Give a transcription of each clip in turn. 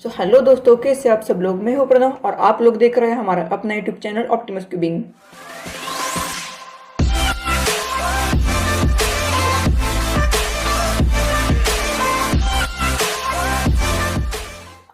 So hello दोस्तों, कैसे आप सब लोग। मैं हूं प्रणव और आप लोग देख रहे हैं हमारा अपना यूट्यूब चैनल ऑप्टिमस क्यूबिंग।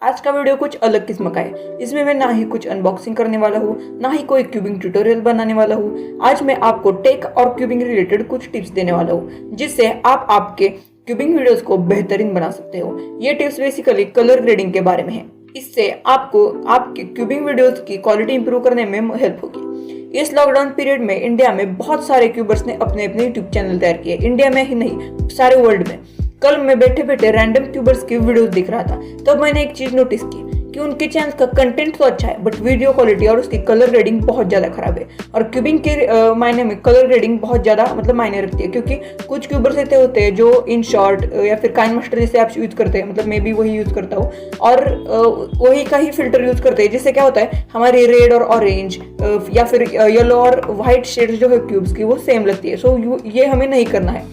आज का वीडियो कुछ अलग किस्म का है। इसमें मैं ना ही कुछ अनबॉक्सिंग करने वाला हूँ, ना ही कोई क्यूबिंग ट्यूटोरियल बनाने वाला हूँ। आज मैं आपको टेक और क्यूबिंग रिलेटेड कुछ टिप्स देने वाला हूँ, जिससे आप आपके क्यूबिंग वीडियोस को बेहतरीन बना सकते हो। ये टिप्स बेसिकली कलर ग्रेडिंग के बारे में है। इससे आपको आपके क्यूबिंग वीडियोस की क्वालिटी इंप्रूव करने में हेल्प होगी। इस लॉकडाउन पीरियड में इंडिया में बहुत सारे क्यूबर्स ने अपने अपने यूट्यूब चैनल तैयार किए। इंडिया में ही नहीं, सारे वर्ल्ड में। कल मैं बैठे बैठे रैंडम क्यूबर्स की वीडियोस देख रहा था, तब मैंने एक चीज नोटिस की कि उनके चैनल का कंटेंट तो अच्छा है, बट वीडियो क्वालिटी और उसकी कलर ग्रेडिंग बहुत ज्यादा खराब है। और क्यूबिंग के मायने में कलर ग्रेडिंग बहुत ज्यादा मायने रखती है, क्योंकि कुछ क्यूबर्स ऐसे होते हैं जो इन शॉर्ट या फिर काइनमास्टर जैसे ऐप्स यूज करते हैं, मैं भी वही यूज करता हूँ, और वही का ही फिल्टर यूज करते हैं, जिससे क्या होता है हमारी रेड और ऑरेंज या फिर येलो और व्हाइट शेड्स जो है क्यूब्स की वो सेम लगती है। सो ये हमें नहीं करना है।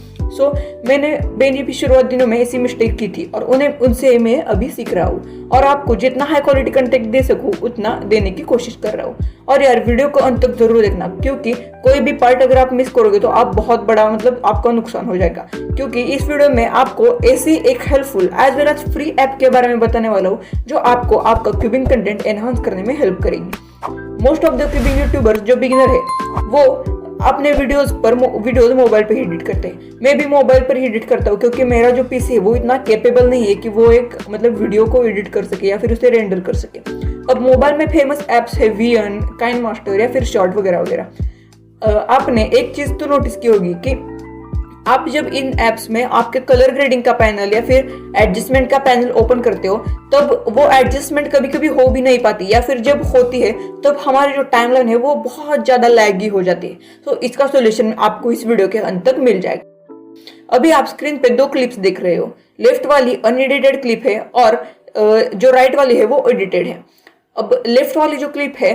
मैंने भी शुरुआत दिनों में ऐसी मिस्टेक की थी और उनसे मैं अभी सीख रहा हूँ, और आपको जितना हाई क्वालिटी कंटेंट दे सकूँ उतना देने की कोशिश कर रहा हूँ। और यार, वीडियो को अंत तक जरूर देखना, क्योंकि कोई भी पार्ट अगर आप मिस करोगे तो आप बहुत बड़ा आपका नुकसान हो जाएगा। क्योंकि इस वीडियो में आपको ऐसी एक helpful as well as free app के बारे में बताने वाला हूँ, जो आपको आपका क्यूबिंग कंटेंट एनहांस करने में हेल्प करेगी। Most of the cubing YouTubers जो बिगिनर है वो अपने वीडियोस मोबाइल पे ही एडिट करते हैं। मैं भी मोबाइल पर ही एडिट करता हूँ, क्योंकि मेरा जो पीसी है वो इतना कैपेबल नहीं है कि वो एक वीडियो को एडिट कर सके या फिर उसे रेंडर कर सके। अब मोबाइल में फेमस एप्स है वीएन, काइनमास्टर या फिर शॉर्ट वगैरह वगैरह। आपने एक चीज तो नोटिस की होगी कि आप जब इन एप्स में आपके कलर ग्रेडिंग का पैनल या फिर एडजस्टमेंट का पैनल ओपन करते हो, तब वो एडजस्टमेंट कभी कभी हो भी नहीं पाती, या फिर जब होती है तब हमारी जो टाइमलाइन है वो बहुत ज्यादा लैगी हो जाती है। तो इसका सॉल्यूशन आपको इस वीडियो के अंत तक मिल जाएगा। अभी आप स्क्रीन पे दो क्लिप्स देख रहे हो। लेफ्ट वाली अनएडिटेड क्लिप है और जो राइट वाली है वो एडिटेड है। अब लेफ्ट वाली जो क्लिप है,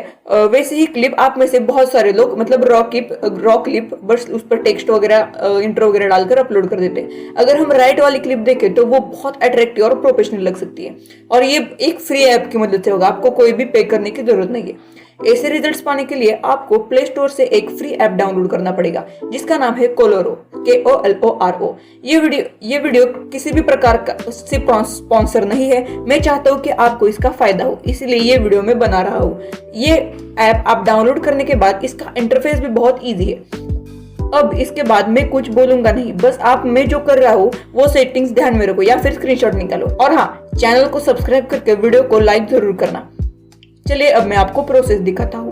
वैसे ही क्लिप आप में से बहुत सारे लोग रॉ क्लिप बस उस पर टेक्स्ट वगैरह इंट्रो वगैरह डालकर अपलोड कर देते हैं। अगर हम राइट वाली क्लिप देखें तो वो बहुत अट्रैक्टिव और प्रोफेशनल लग सकती है, और ये एक फ्री ऐप की मदद से होगा। आपको कोई भी पे करने की जरूरत नहीं है। ऐसे रिजल्ट्स पाने के लिए आपको प्ले स्टोर से एक फ्री ऐप डाउनलोड करना पड़ेगा, जिसका नाम है koloro, KOLORO। ये वीडियो किसी भी प्रकार का से स्पॉन्सर नहीं है। मैं चाहता हूँ कि आपको इसका फायदा हो, इसलिए ये वीडियो मैं बना रहा हूँ। ये ऐप आप डाउनलोड करने के बाद इसका इंटरफेस भी बहुत ईजी है। अब इसके बाद मैं कुछ बोलूंगा नहीं, बस आप मैं जो कर रहा हूँ वो सेटिंग्स ध्यान में रखो या फिर स्क्रीनशॉट निकालो। और हाँ, चैनल को सब्सक्राइब करके वीडियो को लाइक जरूर करना। चलिए अब मैं आपको प्रोसेस दिखाता हूँ।